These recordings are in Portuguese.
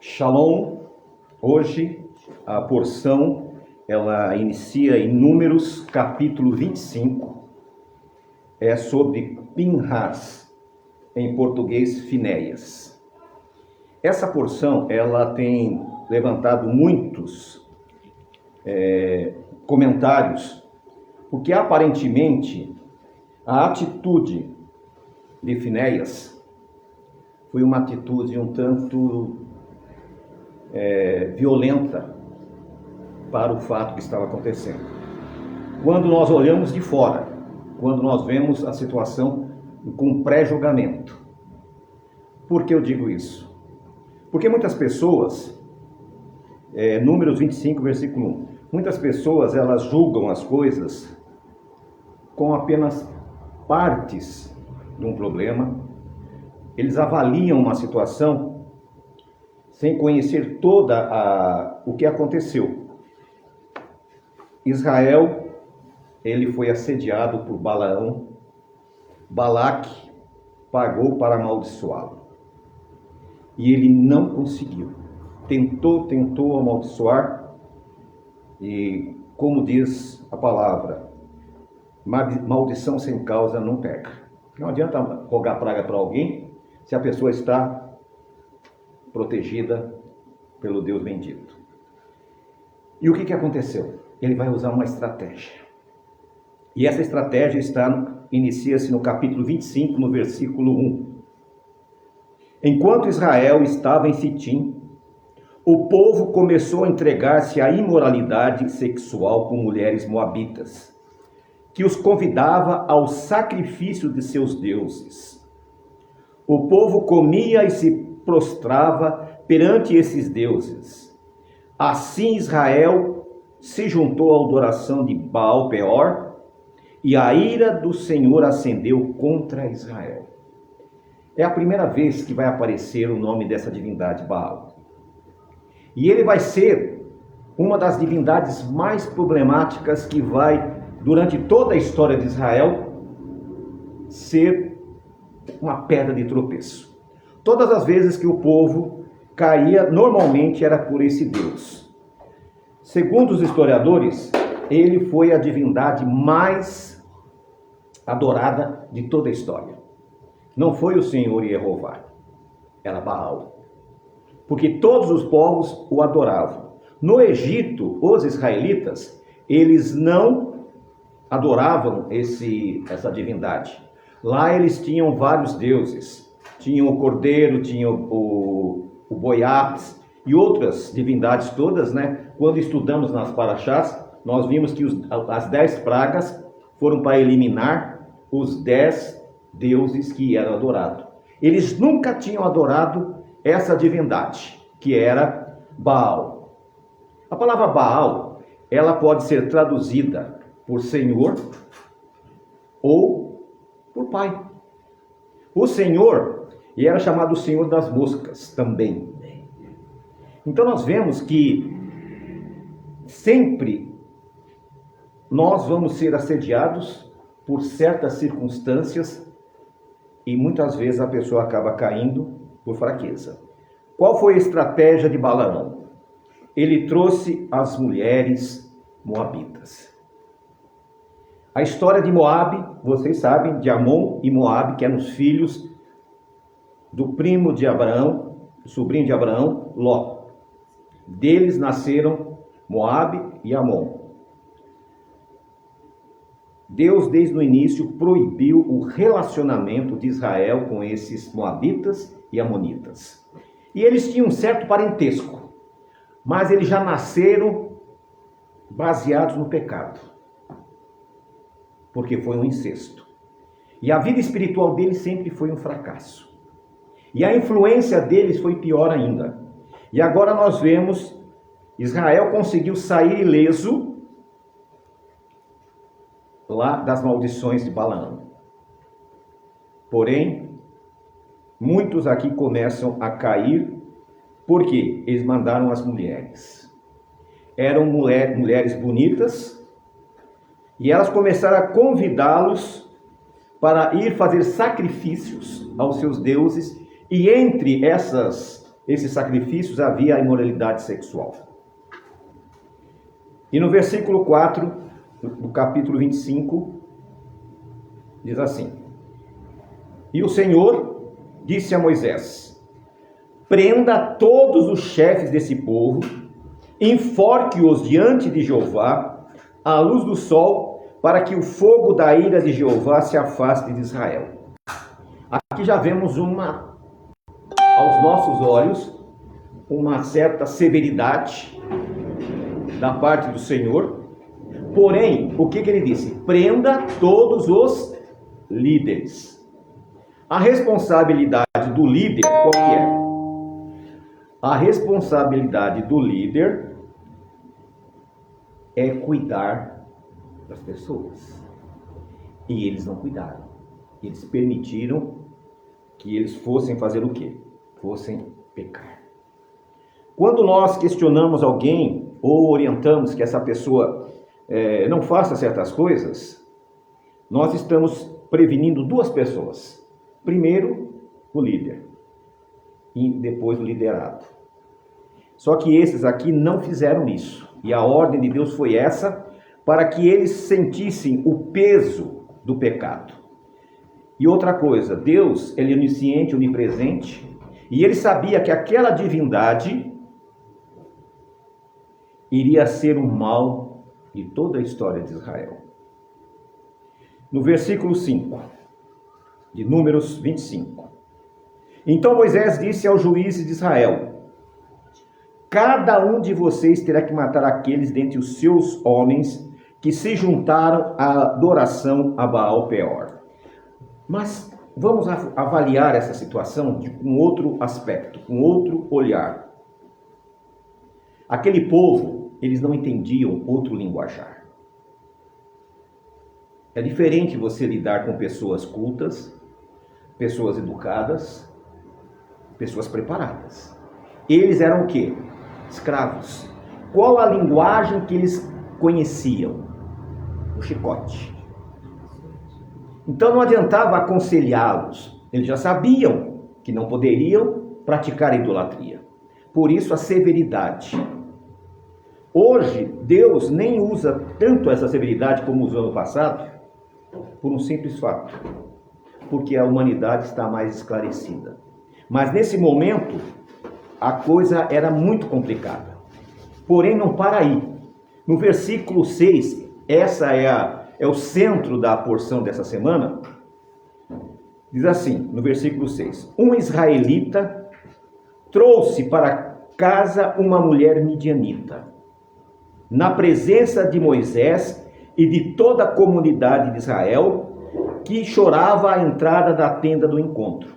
Shalom. Hoje a porção ela inicia em Números capítulo 25. É sobre Pinhas, em português Finéias. Essa porção ela tem levantado muitos comentários, porque aparentemente a atitude de Finéias foi uma atitude um tanto violenta para o fato que estava acontecendo. Quando nós olhamos de fora, quando nós vemos a situação com pré-julgamento. Por que eu digo isso? Porque muitas pessoas, Números 25, versículo 1, muitas pessoas elas julgam as coisas com apenas partes de um problema. Eles avaliam uma situação sem conhecer o que aconteceu. Israel, ele foi assediado por Balaão. Balaque pagou para amaldiçoá-lo. E ele não conseguiu. Tentou amaldiçoar. E como diz a palavra, maldição sem causa não pega. Não adianta rogar praga para alguém se a pessoa está protegida pelo Deus bendito. E o que aconteceu? Ele vai usar uma estratégia. E essa estratégia inicia-se no capítulo 25, no versículo 1. Enquanto Israel estava em Sitim, o povo começou a entregar-se à imoralidade sexual com mulheres moabitas, que os convidava ao sacrifício de seus deuses. O povo comia e se prostrava perante esses deuses. Assim Israel se juntou à adoração de Baal-Peor, e a ira do Senhor acendeu contra Israel. É a primeira vez que vai aparecer o nome dessa divindade Baal. E ele vai ser uma das divindades mais problemáticas que vai, durante toda a história de Israel, ser uma pedra de tropeço. Todas as vezes que o povo caía, normalmente era por esse Deus. Segundo os historiadores, ele foi a divindade mais adorada de toda a história. Não foi o Senhor Jeová, era Baal. Porque todos os povos o adoravam. No Egito, os israelitas, eles não adoravam essa divindade. Lá eles tinham vários deuses. Tinham o cordeiro, tinham o boiapes e outras divindades todas, né? Quando estudamos nas paraxás, nós vimos que as 10 pragas foram para eliminar os 10 deuses que eram adorados. Eles nunca tinham adorado essa divindade, que era Baal. A palavra Baal, ela pode ser traduzida por Senhor ou por Pai. O Senhor, e era chamado o Senhor das moscas também. Então nós vemos que sempre nós vamos ser assediados por certas circunstâncias e muitas vezes a pessoa acaba caindo por fraqueza. Qual foi a estratégia de Balaão? Ele trouxe as mulheres moabitas. A história de Moabe, vocês sabem, de Amon e Moabe, que eram os filhos do primo de Abraão, sobrinho de Abraão, Ló. Deles nasceram Moabe e Amon. Deus, desde o início, proibiu o relacionamento de Israel com esses moabitas e amonitas. E eles tinham um certo parentesco, mas eles já nasceram baseados no pecado, porque foi um incesto. E a vida espiritual deles sempre foi um fracasso. E a influência deles foi pior ainda. E agora nós vemos, Israel conseguiu sair ileso lá das maldições de Balaão. Porém, muitos aqui começam a cair, porque eles mandaram as mulheres. Eram mulheres bonitas, e elas começaram a convidá-los para ir fazer sacrifícios aos seus deuses, e entre essas esses sacrifícios havia a imoralidade sexual. E no versículo 4, do capítulo 25, diz assim: E o Senhor disse a Moisés: Prenda todos os chefes desse povo, enforque-os diante de Jeová, à luz do sol, para que o fogo da ira de Jeová se afaste de Israel. Aqui já vemos aos nossos olhos, uma certa severidade da parte do Senhor. Porém, o que ele disse? Prenda todos os líderes. A responsabilidade do líder, qual que é? A responsabilidade do líder é cuidar das pessoas. E eles não cuidaram. Eles permitiram que eles fossem fazer o quê? Fossem pecar. Quando nós questionamos alguém ou orientamos que essa pessoa não faça certas coisas, nós estamos prevenindo duas pessoas. Primeiro, o líder, e depois o liderado. Só que esses aqui não fizeram isso. E a ordem de Deus foi essa, para que eles sentissem o peso do pecado. E outra coisa, Deus, ele é onisciente, onipresente, e ele sabia que aquela divindade iria ser o mal de toda a história de Israel. No versículo 5, de Números 25. Então Moisés disse aos juízes de Israel: Cada um de vocês terá que matar aqueles dentre os seus homens que se juntaram à adoração a Baal Peor. Mas vamos avaliar essa situação com outro aspecto, com outro olhar. Aquele povo, eles não entendiam outro linguajar. É diferente você lidar com pessoas cultas, pessoas educadas, pessoas preparadas. Eles eram o quê? Escravos. Qual a linguagem que eles conheciam? O chicote. Então não adiantava aconselhá-los. Eles já sabiam que não poderiam praticar idolatria. Por isso a severidade. Hoje, Deus nem usa tanto essa severidade como usou no passado, por um simples fato. Porque a humanidade está mais esclarecida. Mas nesse momento, a coisa era muito complicada. Porém, não para aí. No versículo 6, essa é o centro da porção dessa semana. Diz assim, no versículo 6. Um israelita trouxe para casa uma mulher midianita, na presença de Moisés e de toda a comunidade de Israel, que chorava à entrada da tenda do encontro.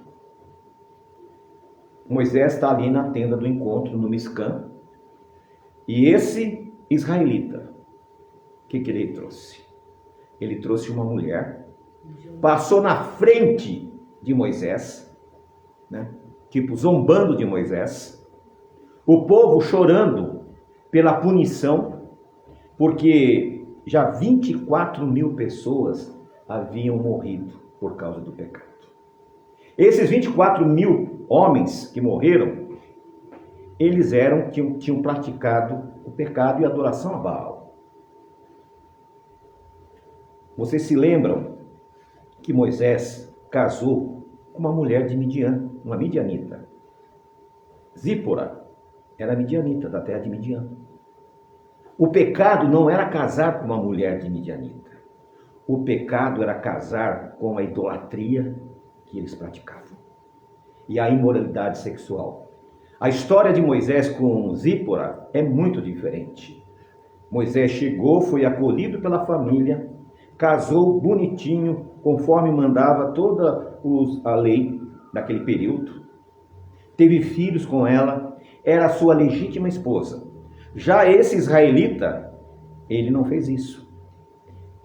Moisés está ali na tenda do encontro, no Miscã. E esse israelita, o que ele trouxe? Ele trouxe uma mulher, passou na frente de Moisés, né? Tipo zombando de Moisés. O povo chorando pela punição, porque já 24.000 pessoas haviam morrido por causa do pecado. Esses 24.000 homens que morreram, eles tinham praticado o pecado e a adoração a Baal. Vocês se lembram que Moisés casou com uma mulher de Midian, uma midianita. Zípora era midianita, da terra de Midian. O pecado não era casar com uma mulher de midianita. O pecado era casar com a idolatria que eles praticavam. E a imoralidade sexual. A história de Moisés com Zípora é muito diferente. Moisés chegou, foi acolhido pela família, casou bonitinho, conforme mandava toda a lei daquele período. Teve filhos com ela, era sua legítima esposa. Já esse israelita, ele não fez isso.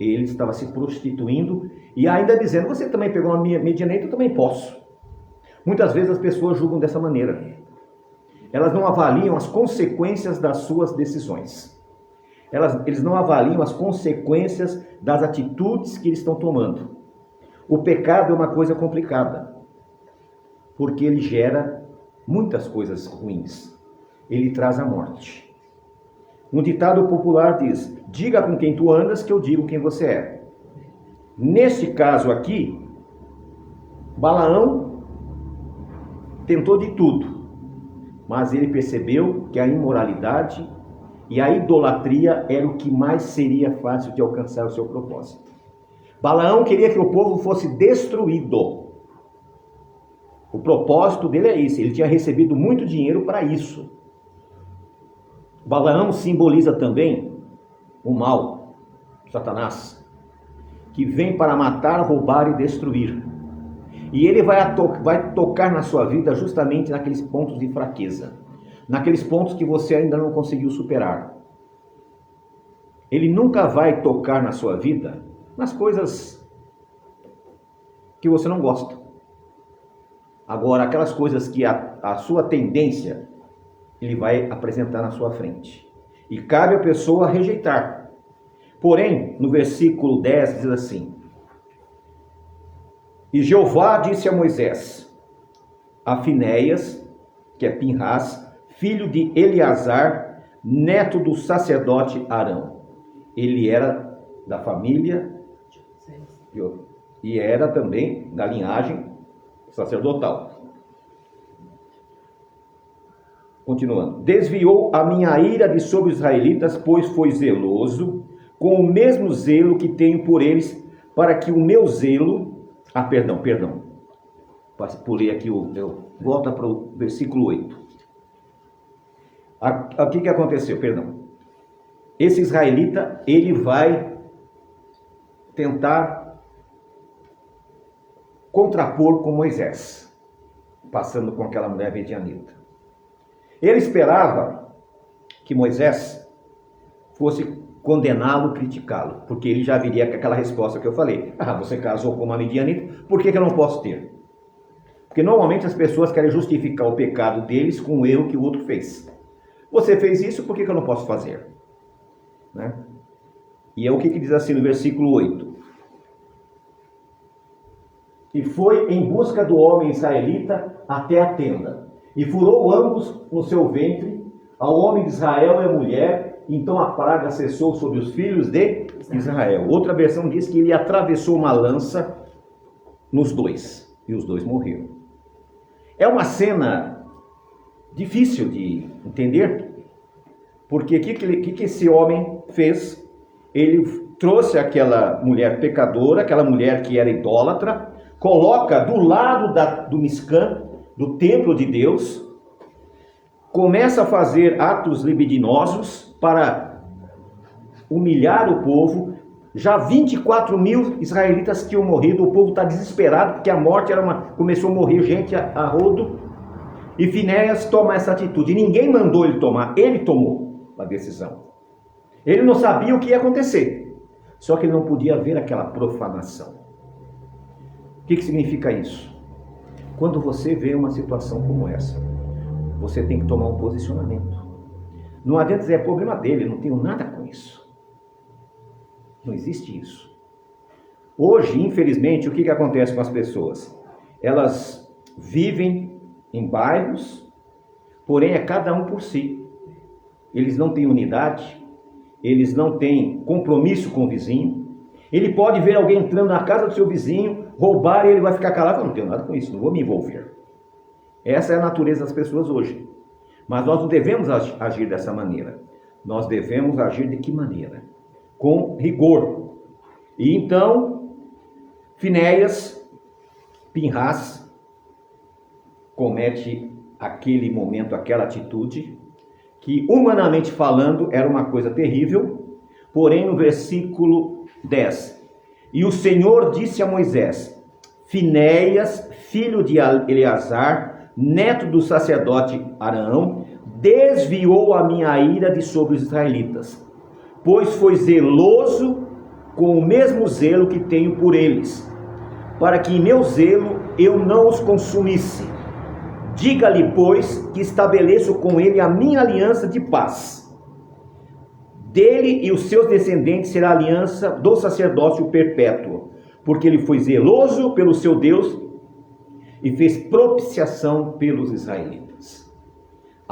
Ele estava se prostituindo e ainda dizendo, você também pegou uma midianita, eu também posso. Muitas vezes as pessoas julgam dessa maneira. Elas não avaliam as consequências das suas decisões. Eles não avaliam as consequências das atitudes que eles estão tomando. O pecado é uma coisa complicada, porque ele gera muitas coisas ruins. Ele traz a morte. Um ditado popular diz: diga com quem tu andas que eu digo quem você é. Neste caso aqui, Balaão tentou de tudo, mas ele percebeu que a imoralidade e a idolatria era o que mais seria fácil de alcançar o seu propósito. Balaão queria que o povo fosse destruído. O propósito dele é esse. Ele tinha recebido muito dinheiro para isso. Balaão simboliza também o mal, Satanás, que vem para matar, roubar e destruir. E ele vai tocar na sua vida justamente naqueles pontos de fraqueza, naqueles pontos que você ainda não conseguiu superar. Ele nunca vai tocar na sua vida nas coisas que você não gosta. Agora, aquelas coisas que a sua tendência, ele vai apresentar na sua frente. E cabe à pessoa rejeitar. Porém, no versículo 10 diz assim: e Jeová disse a Moisés, a Finéias, que é Pinhas, filho de Eleazar, neto do sacerdote Arão. Ele era da família e era também da linhagem sacerdotal. Continuando. Desviou a minha ira de sobre os israelitas, pois foi zeloso, com o mesmo zelo que tenho por eles, para que o meu zelo... perdão. Pulei aqui, volta para o versículo 8. O que aconteceu? Esse israelita, ele vai tentar contrapor com Moisés, passando com aquela mulher medianita. Ele esperava que Moisés fosse condená-lo, criticá-lo, porque ele já viria com aquela resposta que eu falei: você casou com uma medianita, por que eu não posso ter? Porque normalmente as pessoas querem justificar o pecado deles com o erro que o outro fez. Você fez isso, por que eu não posso fazer? Né? E é o que diz assim no versículo 8. E foi em busca do homem israelita até a tenda, e furou ambos no seu ventre, ao homem de Israel e a mulher. Então a praga cessou sobre os filhos de Israel. Outra versão diz que ele atravessou uma lança nos dois, e os dois morreram. É uma cena difícil de entender, porque o que esse homem fez? Ele trouxe aquela mulher pecadora, aquela mulher que era idólatra, coloca do lado do Miscã, do templo de Deus, começa a fazer atos libidinosos para humilhar o povo. Já 24 mil israelitas tinham morrido, o povo está desesperado, porque a morte começou a morrer gente a rodo, e Finéias toma essa atitude. Ninguém mandou ele tomar, ele tomou a decisão. Ele não sabia o que ia acontecer, só que ele não podia ver aquela profanação. O que significa isso? Quando você vê uma situação como essa, você tem que tomar um posicionamento. Não adianta dizer, é problema dele, eu não tenho nada com isso. Não existe isso. Hoje, infelizmente, o que acontece com as pessoas? Elas vivem em bairros, porém é cada um por si. Eles não têm unidade, eles não têm compromisso com o vizinho. Ele pode ver alguém entrando na casa do seu vizinho, roubar, e ele vai ficar calado. Eu não tenho nada com isso, não vou me envolver. Essa é a natureza das pessoas hoje. Mas nós não devemos agir dessa maneira. Nós devemos agir de que maneira? Com rigor. E então, Finéias, Pinhas, comete aquele momento, aquela atitude, que humanamente falando era uma coisa terrível. Porém, no versículo 10, e o Senhor disse a Moisés: Finéias, filho de Eleazar, neto do sacerdote Arão, desviou a minha ira de sobre os israelitas, pois foi zeloso com o mesmo zelo que tenho por eles, para que em meu zelo eu não os consumisse. Diga-lhe, pois, que estabeleço com ele a minha aliança de paz. Dele e os seus descendentes será a aliança do sacerdócio perpétuo, porque ele foi zeloso pelo seu Deus e fez propiciação pelos israelitas.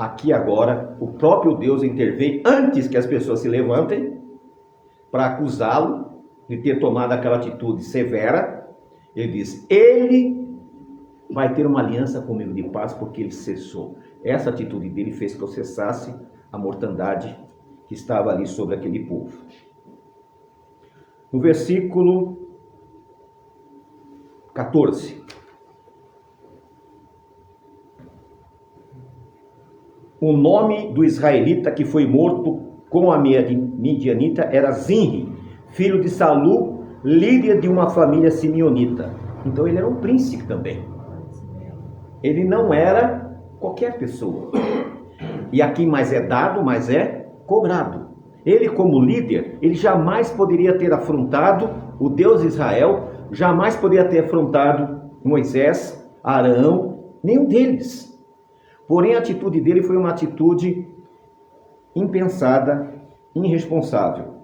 aqui agora, o próprio Deus intervém antes que as pessoas se levantem para acusá-lo de ter tomado aquela atitude severa. Ele diz, ele vai ter uma aliança comigo de paz porque ele cessou. Essa atitude dele fez que eu cessasse a mortandade que estava ali sobre aquele povo. No versículo 14. O nome do israelita que foi morto com a midianita era Zinri, filho de Salu, líder de uma família simeonita. Então ele era um príncipe também. Ele não era qualquer pessoa. E a quem mais é dado, mais é cobrado. Ele, como líder, ele jamais poderia ter afrontado o Deus de Israel, jamais poderia ter afrontado Moisés, Arão, nenhum deles. Porém, a atitude dele foi uma atitude impensada, irresponsável.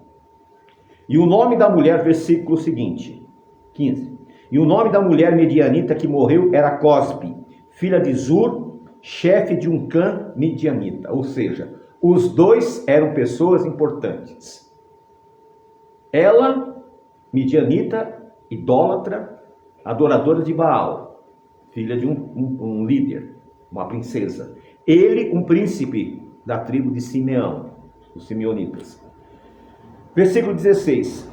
E o nome da mulher, versículo seguinte, 15. E o nome da mulher medianita que morreu era Cosbe, filha de Zur, chefe de um clã medianita. Ou seja, os dois eram pessoas importantes. Ela, medianita, idólatra, adoradora de Baal, filha de um líder, uma princesa. Ele, um príncipe da tribo de Simeão, os simeonitas. Versículo 16.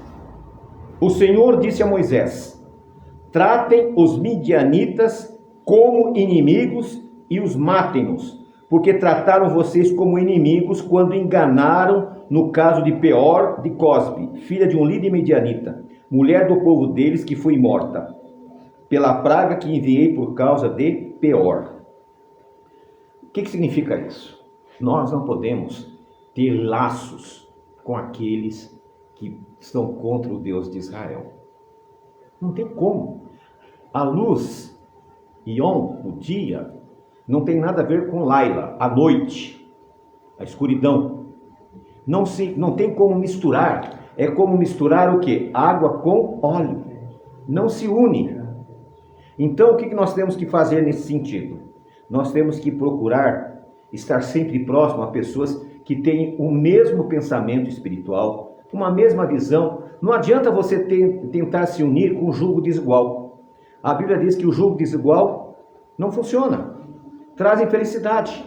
O Senhor disse a Moisés, tratem os midianitas como inimigos e os matem-nos, porque trataram vocês como inimigos quando enganaram no caso de Peor de Cosbe, filha de um líder midianita, mulher do povo deles que foi morta, pela praga que enviei por causa de Peor. O que significa isso? Nós não podemos ter laços com aqueles que estão contra o Deus de Israel. Não tem como. A luz, Ion, o dia, não tem nada a ver com Laila, a noite, a escuridão. Não tem como misturar. É como misturar o quê? Água com óleo. Não se une. Então, o que nós temos que fazer nesse sentido? Nós temos que procurar estar sempre próximo a pessoas que têm o mesmo pensamento espiritual, uma mesma visão. Não adianta você tentar se unir com um jugo desigual. A Bíblia diz que o jugo desigual não funciona. Traz infelicidade.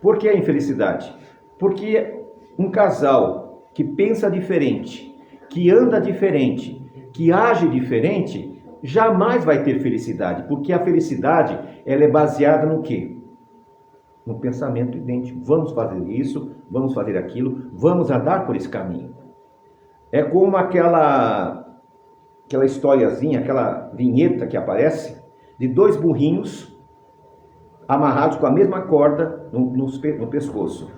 Por que a infelicidade? Porque um casal que pensa diferente, que anda diferente, que age diferente, jamais vai ter felicidade, porque a felicidade ela é baseada no quê? No pensamento idêntico. Vamos fazer isso, vamos fazer aquilo, vamos andar por esse caminho. É como aquela historiazinha, aquela vinheta que aparece de dois burrinhos amarrados com a mesma corda no pescoço.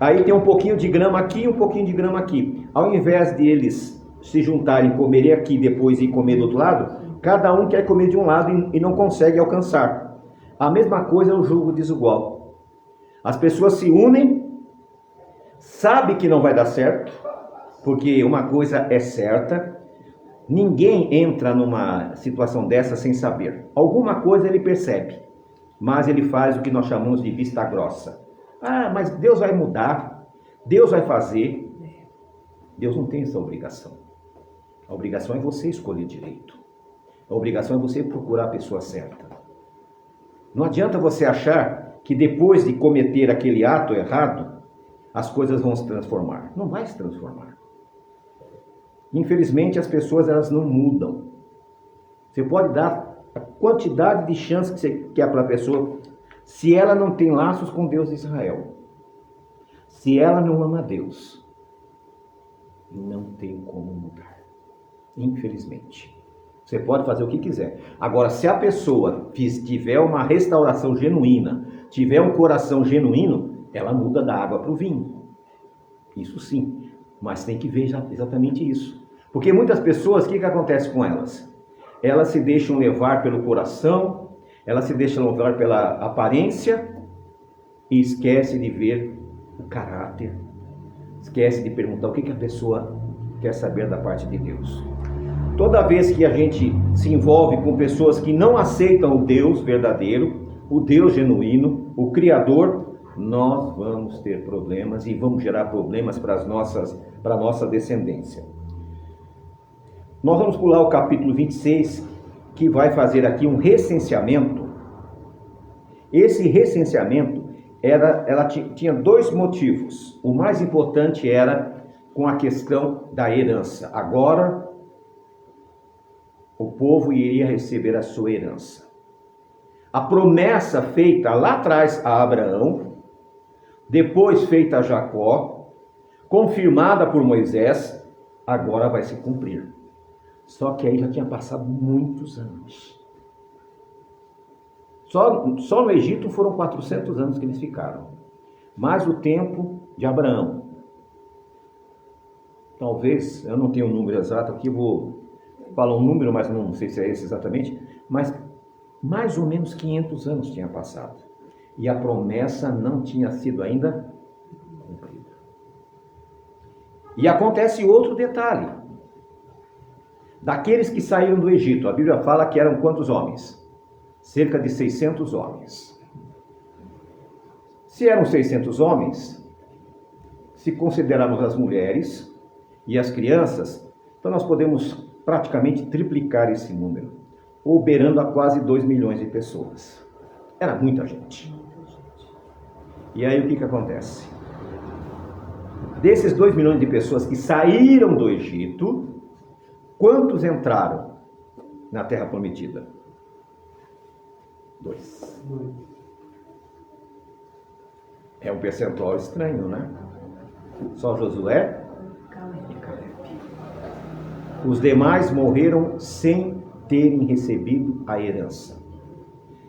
Aí tem um pouquinho de grama aqui e um pouquinho de grama aqui. Ao invés de eles se juntarem, comerem aqui depois e comer do outro lado, cada um quer comer de um lado e não consegue alcançar. A mesma coisa é o jugo desigual. As pessoas se unem, sabem que não vai dar certo, porque uma coisa é certa, ninguém entra numa situação dessa sem saber. Alguma coisa ele percebe, mas ele faz o que nós chamamos de vista grossa. Ah, mas Deus vai mudar, Deus vai fazer. Deus não tem essa obrigação. A obrigação é você escolher direito. A obrigação é você procurar a pessoa certa. Não adianta você achar que depois de cometer aquele ato errado, as coisas vão se transformar. Não vai se transformar. Infelizmente, as pessoas elas não mudam. Você pode dar a quantidade de chance que você quer para a pessoa, se ela não tem laços com Deus de Israel. Se ela não ama Deus, não tem como mudar. Infelizmente. Você pode fazer o que quiser. Agora, se a pessoa tiver uma restauração genuína, tiver um coração genuíno, ela muda da água para o vinho. Isso sim. Mas tem que ver exatamente isso. Porque muitas pessoas, o que acontece com elas? Elas se deixam levar pelo coração, elas se deixam levar pela aparência e esquece de ver o caráter. Esquece de perguntar o que a pessoa quer saber da parte de Deus. Toda vez que a gente se envolve com pessoas que não aceitam o Deus verdadeiro, o Deus genuíno, o Criador, nós vamos ter problemas e vamos gerar problemas para a nossa descendência. Nós vamos pular o capítulo 26, que vai fazer aqui um recenseamento. Esse recenseamento ela tinha dois motivos. O mais importante era com a questão da herança. Agora, o povo iria receber a sua herança. A promessa feita lá atrás a Abraão, depois feita a Jacó, confirmada por Moisés, agora vai se cumprir. Só que aí já tinha passado muitos anos. Só no Egito foram 400 anos que eles ficaram. Mais o tempo de Abraão. Talvez, eu não tenho um número exato aqui, vou falar um número, mas não sei se é esse exatamente, mas mais ou menos 500 anos tinha passado. E a promessa não tinha sido ainda cumprida. E acontece outro detalhe. Daqueles que saíram do Egito, a Bíblia fala que eram quantos homens? Cerca de 600 homens. Se eram 600 homens, se considerarmos as mulheres e as crianças, então nós podemos praticamente triplicar esse número, ou beirando a quase 2 milhões de pessoas. Era muita gente. E aí o que acontece? Desses 2 milhões de pessoas que saíram do Egito, quantos entraram na Terra Prometida? 2. É um percentual estranho, né? Só Josué e Caleb. Os demais morreram sem terem recebido a herança,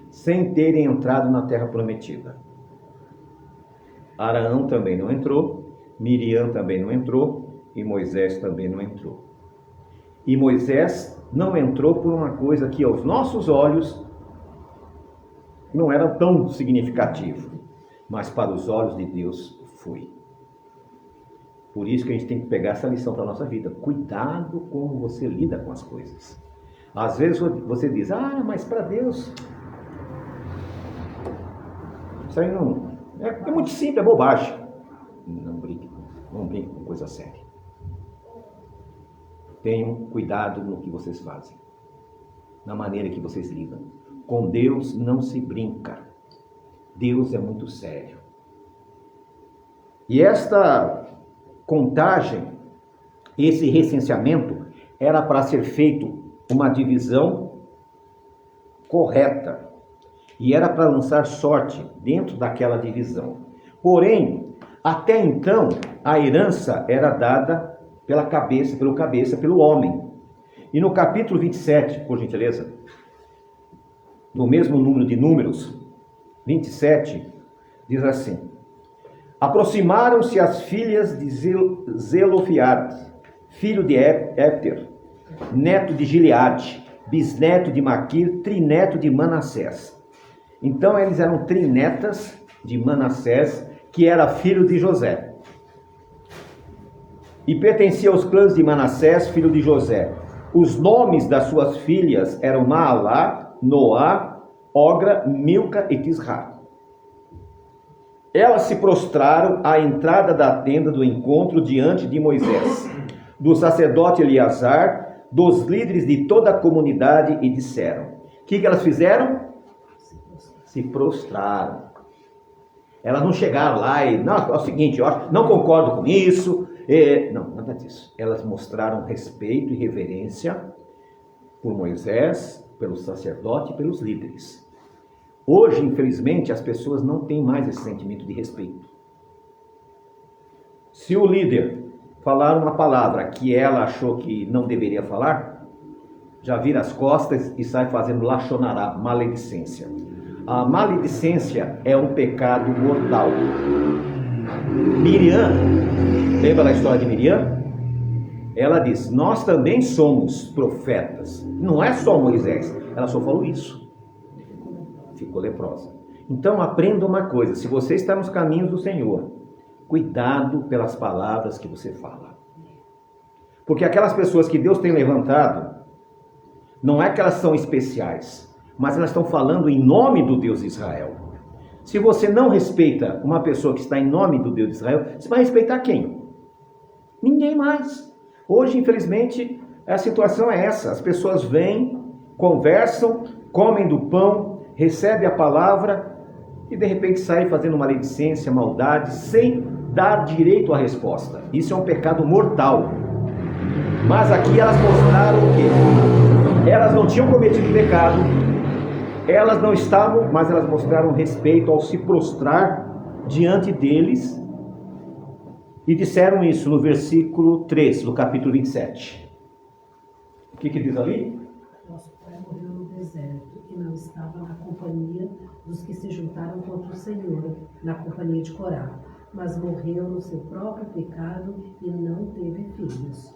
sem terem entrado na Terra Prometida. Arão também não entrou, Miriam também não entrou e Moisés também não entrou. E Moisés não entrou por uma coisa que aos nossos olhos não era tão significativo, mas para os olhos de Deus foi. Por isso que a gente tem que pegar essa lição para a nossa vida. Cuidado como você lida com as coisas. Às vezes você diz, mas para Deus, isso aí não... É muito simples, é bobagem. Não brinque com coisa séria. Tenham cuidado no que vocês fazem, na maneira que vocês lidam. Com Deus não se brinca. Deus é muito sério. E esta contagem, esse recenseamento, era para ser feito uma divisão correta. E era para lançar sorte dentro daquela divisão. Porém, até então, a herança era dada pelo homem. E no capítulo 27, por gentileza, no mesmo número de Números, 27, diz assim: aproximaram-se as filhas de Zelofeade, filho de Éter, neto de Gileade, bisneto de Maquir, trineto de Manassés. Então eles eram trinetas de Manassés, que era filho de José. E pertencia aos clãs de Manassés, filho de José. Os nomes das suas filhas eram Maalá, Noá, Ogra, Milca e Tisra. Elas se prostraram à entrada da tenda do encontro diante de Moisés, do sacerdote Eleazar, dos líderes de toda a comunidade e disseram. O que elas fizeram? Se prostraram. Elas não chegaram lá e, não, é o seguinte, eu não concordo com isso. Não, nada disso. Elas mostraram respeito e reverência por Moisés, pelo sacerdote e pelos líderes. Hoje, infelizmente, as pessoas não têm mais esse sentimento de respeito. Se o líder falar uma palavra que ela achou que não deveria falar, já vira as costas e sai fazendo lachonará, maledicência. A maledicência é um pecado mortal. Miriam, lembra da história de Miriam? Ela diz, nós também somos profetas. Não é só Moisés, ela só falou isso. Ficou leprosa. Então aprenda uma coisa, se você está nos caminhos do Senhor, cuidado pelas palavras que você fala. Porque aquelas pessoas que Deus tem levantado, não é que elas são especiais, mas elas estão falando em nome do Deus de Israel. Se você não respeita uma pessoa que está em nome do Deus de Israel, você vai respeitar quem? Ninguém mais. Hoje, infelizmente, a situação é essa. As pessoas vêm, conversam, comem do pão, recebem a palavra e de repente saem fazendo maledicência, maldade, sem dar direito à resposta. Isso é um pecado mortal. Mas aqui elas mostraram o quê? Elas não tinham cometido pecado, elas não estavam, mas elas mostraram respeito ao se prostrar diante deles e disseram isso no versículo 3 do capítulo 27. O que diz ali? Nosso pai morreu no deserto e não estava na companhia dos que se juntaram contra o Senhor, na companhia de Corá, mas morreu no seu próprio pecado e não teve filhos.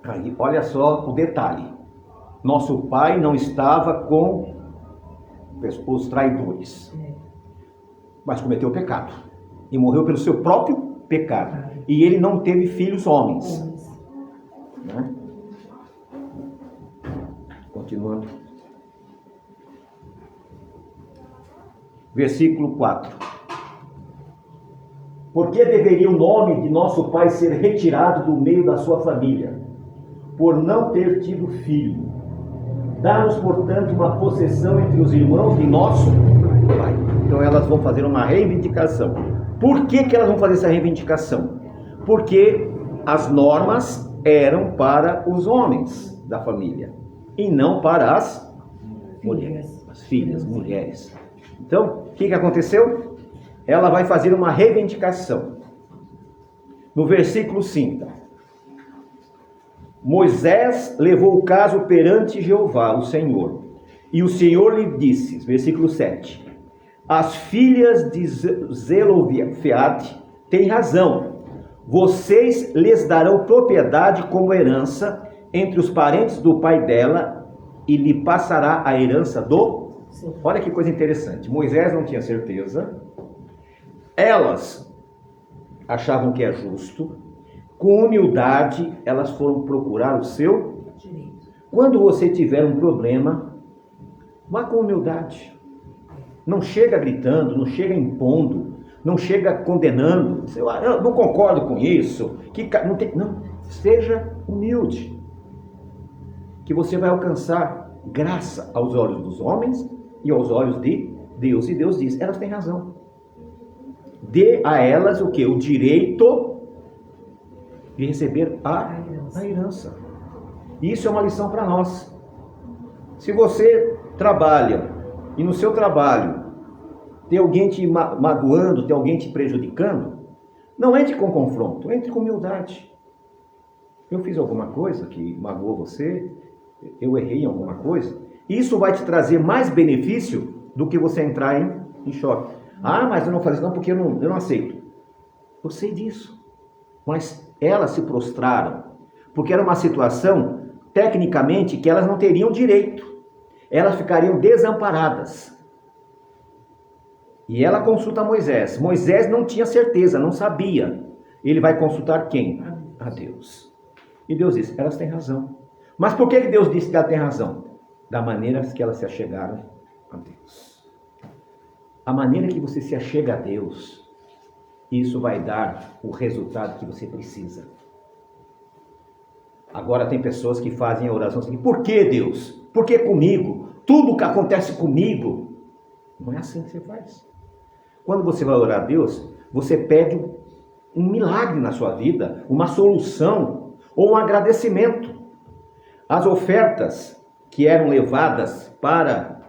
Aí, olha só o detalhe. Nosso pai não estava com os traidores, mas cometeu pecado e morreu pelo seu próprio pecado. E ele não teve filhos homens. Né? Continuando. Versículo 4. Por que deveria o nome de nosso pai ser retirado do meio da sua família? Por não ter tido filho. Dá-nos, portanto, uma possessão entre os irmãos de nosso pai. Então elas vão fazer uma reivindicação. Por que elas vão fazer essa reivindicação? Porque as normas eram para os homens da família e não para as mulheres, as filhas, mulheres. Então, o que aconteceu? Ela vai fazer uma reivindicação. No versículo 5. Moisés levou o caso perante Jeová, o Senhor. E o Senhor lhe disse, versículo 7. As filhas de Zelofeade têm razão. Vocês lhes darão propriedade como herança entre os parentes do pai dela e lhe passará a herança do... Olha que coisa interessante. Moisés não tinha certeza. Elas achavam que é justo. Com humildade, elas foram procurar o seu direito. Quando você tiver um problema, vá com humildade. Não chega gritando, não chega impondo, não chega condenando. Eu não concordo com isso. Não, seja humilde. Que você vai alcançar graça aos olhos dos homens e aos olhos de Deus. E Deus diz, elas têm razão. Dê a elas o quê? O direito de receber a herança. Isso é uma lição para nós. Se você trabalha e no seu trabalho tem alguém te magoando, tem alguém te prejudicando, não entre com confronto, entre com humildade. Eu fiz alguma coisa que magoou você, eu errei em alguma coisa, isso vai te trazer mais benefício do que você entrar em choque. Ah, mas eu não faço isso não porque eu não aceito. Eu sei disso. Mas elas se prostraram, porque era uma situação, tecnicamente, que elas não teriam direito. Elas ficariam desamparadas. E ela consulta Moisés. Moisés não tinha certeza, não sabia. Ele vai consultar quem? A Deus. E Deus disse, elas têm razão. Mas por que Deus disse que ela tem razão? Da maneira que elas se achegaram a Deus. A maneira que você se achega a Deus, isso vai dar o resultado que você precisa. Agora tem pessoas que fazem a oração assim, por que Deus? Por que comigo? Tudo que acontece comigo. Não é assim que você faz. Quando você vai orar a Deus, você pede um milagre na sua vida, uma solução ou um agradecimento. As ofertas que eram levadas para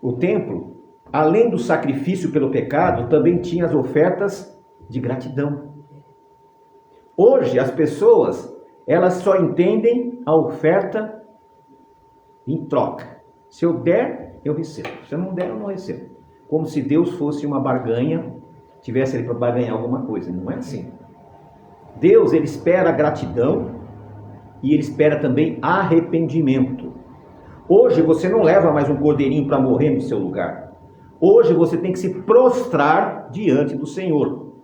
o templo, além do sacrifício pelo pecado, também tinha as ofertas de gratidão. Hoje, as pessoas, elas só entendem a oferta em troca. Se eu der, eu recebo. Se eu não der, eu não recebo. Como se Deus fosse uma barganha, tivesse ali para barganhar alguma coisa. Não é assim. Deus, ele espera a gratidão e ele espera também arrependimento. Hoje, você não leva mais um cordeirinho para morrer no seu lugar. Hoje você tem que se prostrar diante do Senhor.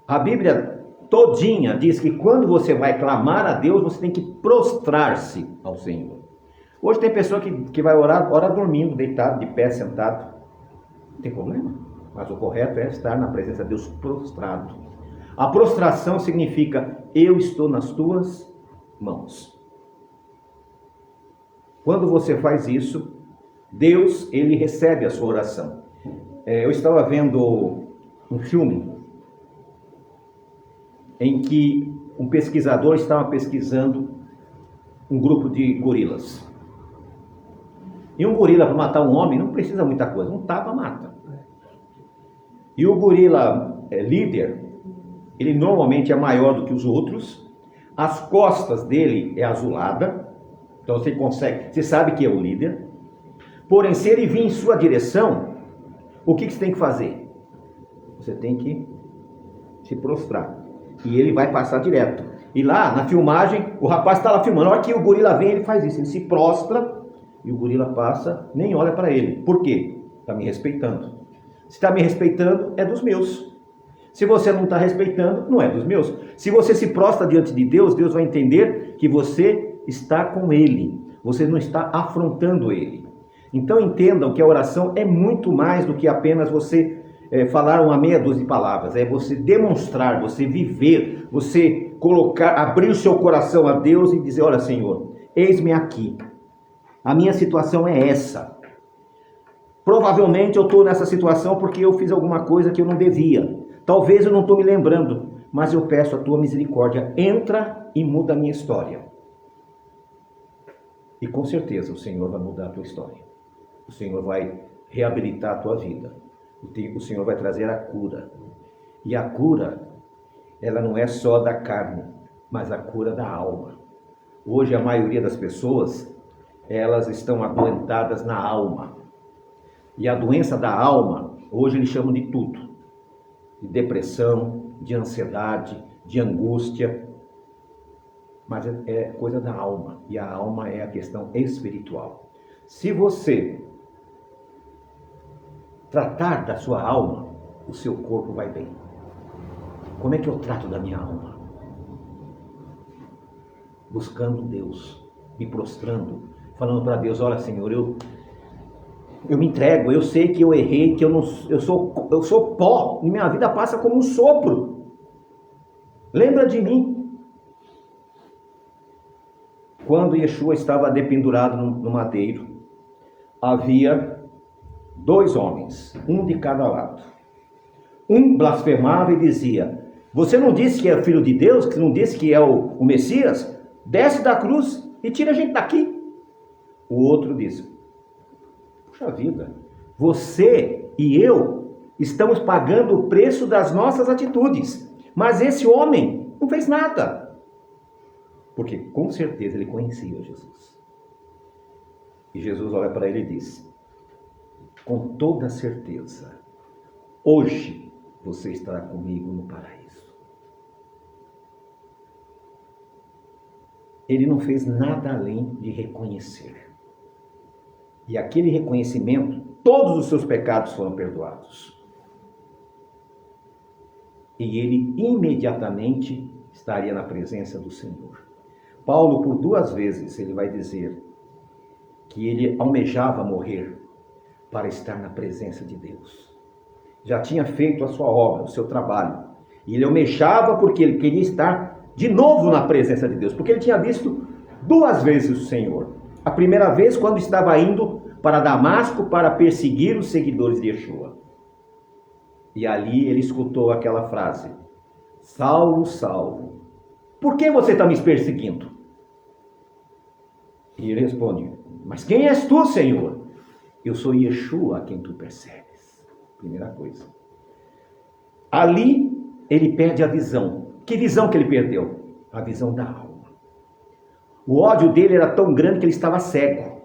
A Bíblia todinha diz que quando você vai clamar a Deus, você tem que prostrar-se ao Senhor. Hoje tem pessoa que vai orar, ora dormindo, deitado, de pé, sentado. Não tem problema. Mas o correto é estar na presença de Deus prostrado. A prostração significa, eu estou nas tuas mãos. Quando você faz isso, Deus, ele recebe a sua oração. Eu estava vendo um filme em que um pesquisador estava pesquisando um grupo de gorilas. E um gorila, para matar um homem, não precisa muita coisa. Um tapa mata. E o gorila líder, ele normalmente é maior do que os outros. As costas dele é azulada. Então você sabe que é o líder. Porém, se ele vir em sua direção, o que você tem que fazer? Você tem que se prostrar. E ele vai passar direto. E lá, na filmagem, o rapaz está lá filmando. Na hora que o gorila vem, ele faz isso. Ele se prostra e o gorila passa, nem olha para ele. Por quê? Está me respeitando. Se está me respeitando, é dos meus. Se você não está respeitando, não é dos meus. Se você se prostra diante de Deus, Deus vai entender que você está com Ele. Você não está afrontando Ele. Então entendam que a oração é muito mais do que apenas você falar uma meia dúzia de palavras. É você demonstrar, você viver, você abrir o seu coração a Deus e dizer, olha Senhor, eis-me aqui. A minha situação é essa. Provavelmente eu estou nessa situação porque eu fiz alguma coisa que eu não devia. Talvez eu não estou me lembrando, mas eu peço a tua misericórdia. Entra e muda a minha história. E com certeza o Senhor vai mudar a tua história. O Senhor vai reabilitar a tua vida. O Senhor vai trazer a cura. E a cura, ela não é só da carne, mas a cura da alma. Hoje a maioria das pessoas, elas estão adoentadas na alma. E a doença da alma, hoje eles chamam de tudo. De depressão, de ansiedade, de angústia. Mas é coisa da alma. E a alma é a questão espiritual. Se você tratar da sua alma, o seu corpo vai bem. Como é que eu trato da minha alma? Buscando Deus, me prostrando, falando para Deus, olha Senhor, eu me entrego, eu sei que eu errei, que eu sou pó, e minha vida passa como um sopro. Lembra de mim. Quando Yeshua estava dependurado no madeiro, havia 2 homens, um de cada lado. Um blasfemava e dizia, você não disse que é filho de Deus, que não disse que é o Messias? Desce da cruz e tira a gente daqui. O outro disse, puxa vida, você e eu estamos pagando o preço das nossas atitudes, mas esse homem não fez nada. Porque com certeza ele conhecia Jesus. E Jesus olha para ele e diz, com toda certeza, hoje você estará comigo no paraíso. Ele não fez nada além de reconhecer. E aquele reconhecimento, todos os seus pecados foram perdoados. E ele imediatamente estaria na presença do Senhor. Paulo, por 2 vezes, ele vai dizer que ele almejava morrer para estar na presença de Deus. Já tinha feito a sua obra, o seu trabalho. E ele almejava porque ele queria estar de novo na presença de Deus. Porque ele tinha visto 2 vezes o Senhor. A primeira vez quando estava indo para Damasco para perseguir os seguidores de Yeshua. E ali ele escutou aquela frase, Saulo, Saulo, por que você está me perseguindo? E ele responde, mas quem és tu, Senhor? Eu sou Yeshua a quem tu persegues. Primeira coisa. Ali ele perde a visão. Que visão que ele perdeu? A visão da alma. O ódio dele era tão grande que ele estava cego.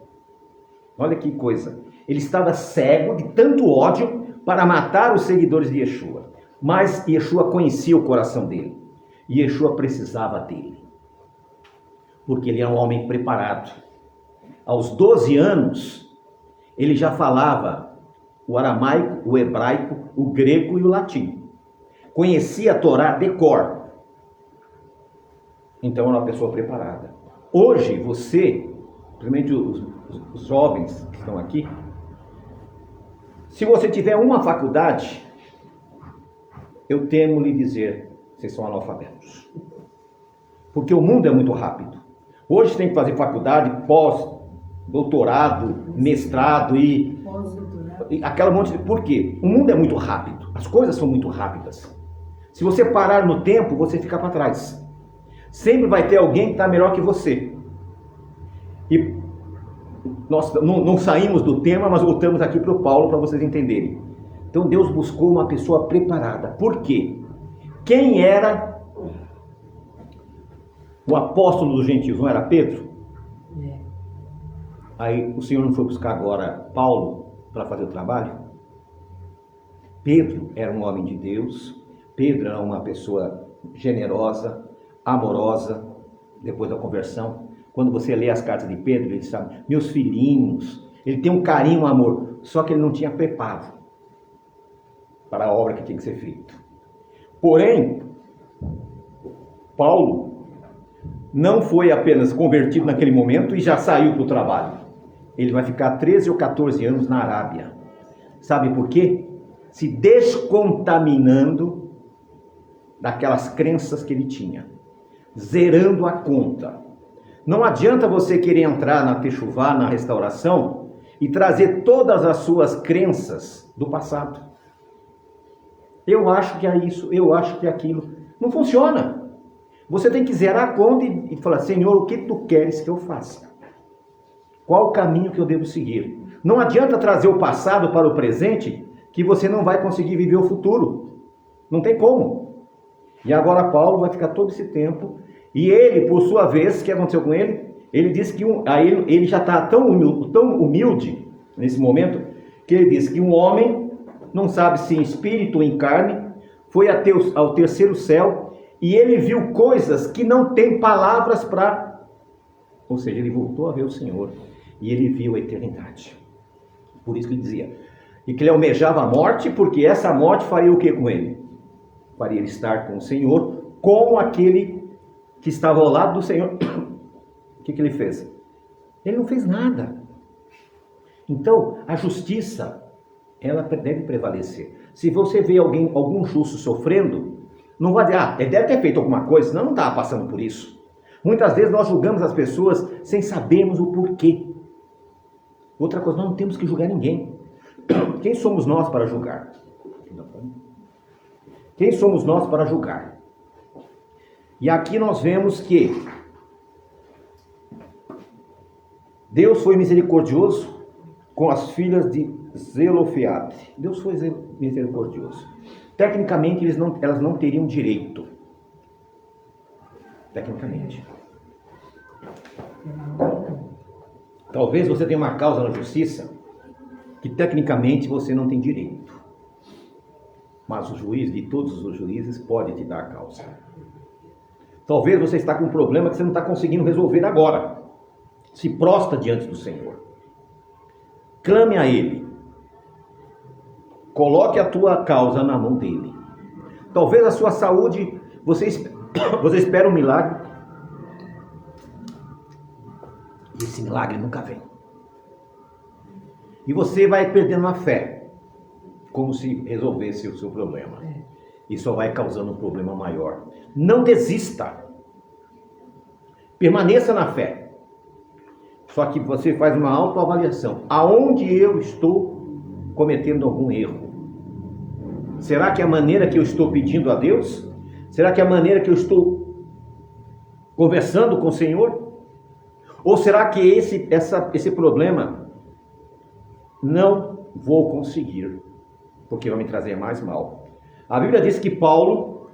Olha que coisa. Ele estava cego de tanto ódio para matar os seguidores de Yeshua. Mas Yeshua conhecia o coração dele. E Yeshua precisava dele. Porque ele era um homem preparado. Aos 12 anos, ele já falava o aramaico, o hebraico, o grego e o latim. Conhecia a Torá de cor. Então era uma pessoa preparada. Hoje você principalmente os jovens que estão aqui, se você tiver uma faculdade, eu temo lhe dizer, vocês são analfabetos. Porque o mundo é muito rápido. Hoje tem que fazer faculdade, pós-doutorado, mestrado e aquela monte de... Por quê? O mundo é muito rápido. As coisas são muito rápidas. Se você parar no tempo, você fica para trás. Sempre vai ter alguém que está melhor que você. E nós não saímos do tema, mas voltamos aqui para o Paulo para vocês entenderem. Então Deus buscou uma pessoa preparada. Por quê? Quem era o apóstolo dos gentios? Não era Pedro? Aí o Senhor não foi buscar agora Paulo para fazer o trabalho? Pedro era um homem de Deus. Pedro era uma pessoa generosa, amorosa, depois da conversão. Quando você lê as cartas de Pedro, ele sabe, meus filhinhos, ele tem um carinho, um amor, só que ele não tinha preparo para a obra que tinha que ser feita. Porém, Paulo não foi apenas convertido naquele momento e já saiu para o trabalho. Ele vai ficar 13 ou 14 anos na Arábia. Sabe por quê? Se descontaminando daquelas crenças que ele tinha, zerando a conta. Não adianta você querer entrar na Techuvá, na restauração, e trazer todas as suas crenças do passado. Eu acho que é isso, eu acho que é aquilo. Não funciona. Você tem que zerar a conta e falar, Senhor, o que tu queres que eu faça? Qual o caminho que eu devo seguir? Não adianta trazer o passado para o presente, que você não vai conseguir viver o futuro. Não tem como. E agora Paulo vai ficar todo esse tempo. E ele, por sua vez, o que aconteceu com ele? Ele disse que ele já está tão humilde nesse momento, que ele disse que um homem, não sabe se em espírito ou em carne, foi ao terceiro céu e ele viu coisas que não tem palavras para... Ou seja, ele voltou a ver o Senhor e ele viu a eternidade. Por isso que ele dizia, e que ele almejava a morte, porque essa morte faria o que com ele? Faria ele estar com o Senhor, como aquele que estava ao lado do Senhor. O que ele fez? Ele não fez nada. Então, a justiça, ela deve prevalecer. Se você vê algum justo sofrendo, não vai dizer, ele deve ter feito alguma coisa, senão não estava passando por isso. Muitas vezes nós julgamos as pessoas sem sabermos o porquê. Outra coisa, nós não temos que julgar ninguém. Quem somos nós para julgar? Quem somos nós para julgar? E aqui nós vemos que Deus foi misericordioso com as filhas de Zelofeade. Deus foi misericordioso. Tecnicamente, elas não teriam direito. Tecnicamente. Talvez você tenha uma causa na justiça que tecnicamente você não tem direito. Mas o juiz, de todos os juízes, pode te dar a causa. Talvez você está com um problema que você não está conseguindo resolver agora. Se prostra diante do Senhor. Clame a Ele. Coloque a tua causa na mão dEle. Talvez a sua saúde, você espera um milagre. E esse milagre nunca vem. E você vai perdendo a fé. Como se resolvesse o seu problema. E só vai causando um problema maior. Não desista. Permaneça na fé. Só que você faz uma autoavaliação. Aonde eu estou cometendo algum erro? Será que é a maneira que eu estou pedindo a Deus? Será que é a maneira que eu estou conversando com o Senhor? Ou será que esse problema não vou conseguir? Porque vai me trazer mais mal. A Bíblia diz que Paulo...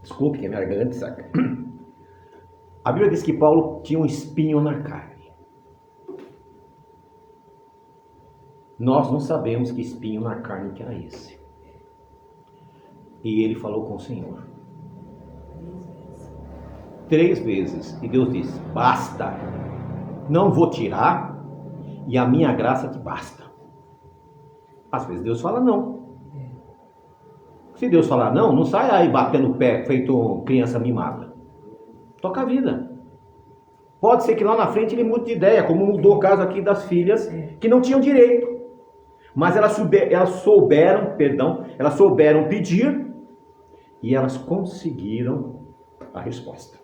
Desculpe que a minha garganta saca. A Bíblia diz que Paulo tinha um espinho na carne. Nós não sabemos que espinho na carne que era esse. E ele falou com o Senhor. 3 vezes. E Deus disse, basta. Não vou tirar e a minha graça te basta. Às vezes Deus fala não. Se Deus falar não, não sai aí batendo o pé feito criança mimada. Toca a vida. Pode ser que lá na frente ele mude de ideia, como mudou o caso aqui das filhas que não tinham direito. Mas elas souberam pedir e elas conseguiram a resposta.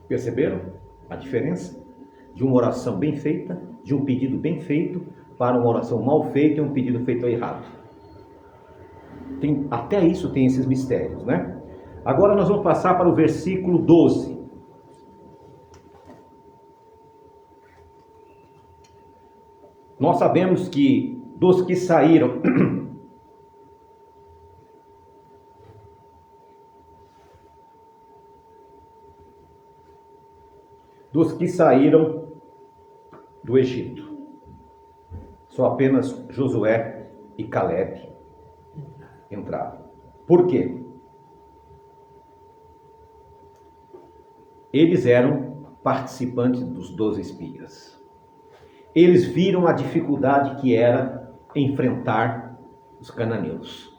Perceberam a diferença de uma oração bem feita, de um pedido bem feito, para uma oração mal feita e um pedido feito errado? Até isso tem esses mistérios, né? Agora nós vamos passar para o versículo 12. Nós sabemos que dos que saíram do Egito, só apenas Josué e Calebe entraram. Por quê? Eles eram participantes dos 12 espias. Eles viram a dificuldade que era enfrentar os cananeus.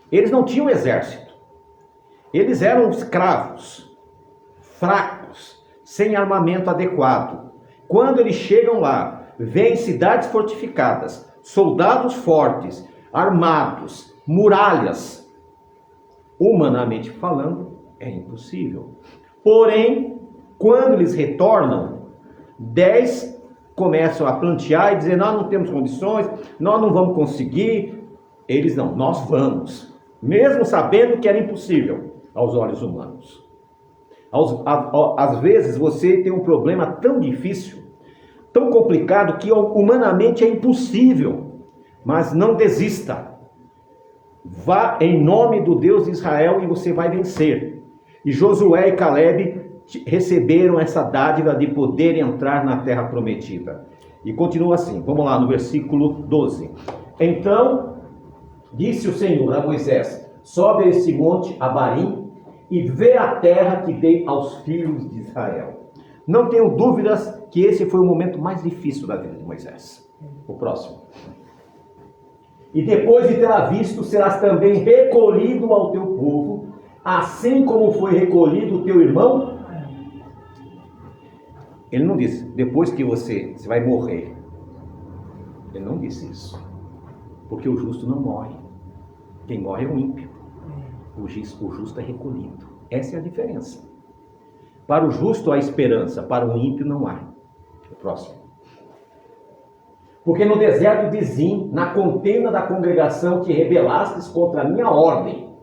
Eles não tinham exército. Eles eram escravos, fracos, sem armamento adequado. Quando eles chegam lá, veem cidades fortificadas, soldados fortes, armados, muralhas. Humanamente falando, é impossível. Porém, quando eles retornam, 10 começam a plantear e dizer: nós não temos condições, nós não vamos conseguir. Eles não, nós vamos. Mesmo sabendo que era impossível aos olhos humanos. Às vezes você tem um problema tão difícil, tão complicado, que humanamente é impossível. Mas não desista. Vá em nome do Deus de Israel e você vai vencer. E Josué e Calebe receberam essa dádiva de poder entrar na terra prometida. E continua assim, vamos lá no versículo 12. Então disse o Senhor a Moisés: sobe a esse monte Abarim e vê a terra que dei aos filhos de Israel. Não tenho dúvidas que esse foi o momento mais difícil da vida de Moisés. O próximo. E depois de tê-la visto, serás também recolhido ao teu povo, assim como foi recolhido o teu irmão. Ele não disse, depois que você vai morrer. Ele não disse isso. Porque o justo não morre. Quem morre é o ímpio. O justo é recolhido. Essa é a diferença. Para o justo há esperança, para o ímpio não há. O próximo. Porque no deserto de Zim, na contenda da congregação, te rebelastes contra a minha ordem,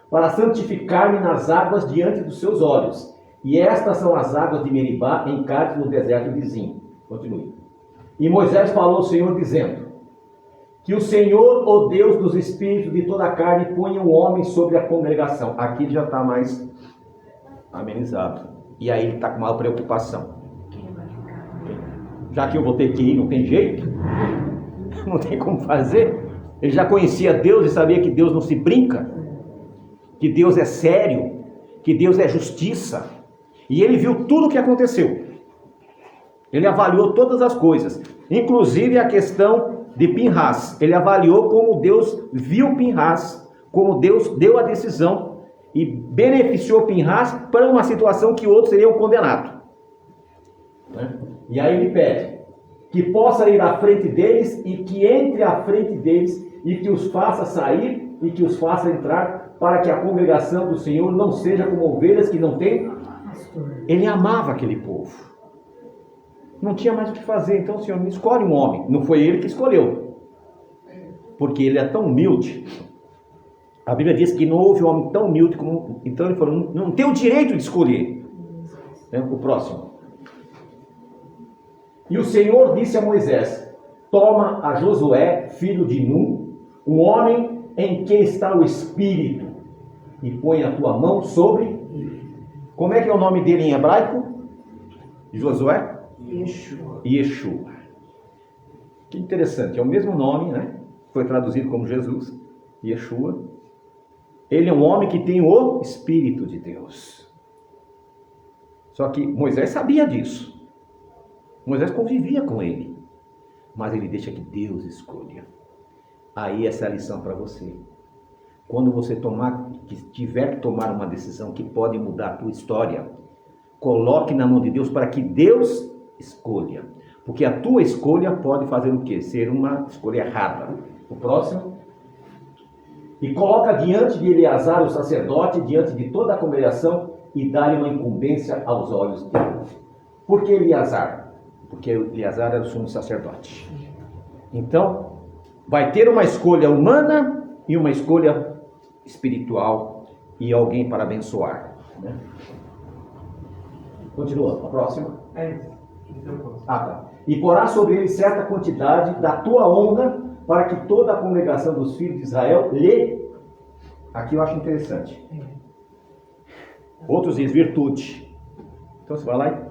para santificar-me nas águas diante dos seus olhos. E estas são as águas de Meribá, em Cádiz, no deserto de Zim. Continue. E Moisés falou ao Senhor, dizendo: que o Senhor, o Deus dos espíritos de toda a carne, ponha um homem sobre a congregação. Aqui ele já está mais amenizado. E aí ele está com maior preocupação. Já que eu vou ter que ir, não tem jeito, não tem como fazer. Ele já conhecia Deus e sabia que Deus não se brinca, que Deus é sério, que Deus é justiça. E ele viu tudo o que aconteceu. Ele avaliou todas as coisas, inclusive a questão de Pinhas. Ele avaliou como Deus viu Pinhas, como Deus deu a decisão e beneficiou Pinhas para uma situação que outros seriam condenados. E aí ele pede que possa ir à frente deles e que entre à frente deles e que os faça sair e que os faça entrar, para que a congregação do Senhor não seja como ovelhas que não têm. Ele amava aquele povo. Não tinha mais o que fazer, então o Senhor me escolhe um homem. Não foi ele que escolheu, porque ele é tão humilde. A Bíblia diz que não houve um homem tão humilde como... Então ele falou, não tem o direito de escolher. O próximo. E o Senhor disse a Moisés: toma a Josué, filho de Num, um homem em quem está o Espírito, e põe a tua mão sobre... Como é que é o nome dele em hebraico? Josué? Yeshua. Que interessante, é o mesmo nome, né? Foi traduzido como Jesus, Yeshua. Ele é um homem que tem o Espírito de Deus. Só que Moisés sabia disso. Moisés convivia com ele. Mas ele deixa que Deus escolha. Aí essa é a lição para você. Quando você tiver que tomar uma decisão que pode mudar a tua história, Coloque na mão de Deus para que Deus escolha. Porque a tua escolha pode fazer o quê? Ser uma escolha errada. O próximo. E coloca diante de Eleazar, o sacerdote, diante de toda a congregação, e dá-lhe uma incumbência aos olhos de Deus. Por que Eleazar? Porque Eleazar era o sumo sacerdote. Então, vai ter uma escolha humana e uma escolha espiritual e alguém para abençoar. Né? Continua, a próxima. Tá. E porá sobre ele certa quantidade da tua honra, para que toda a congregação dos filhos de Israel lhe... Aqui eu acho interessante. Outros dizem virtude. Então você vai lá e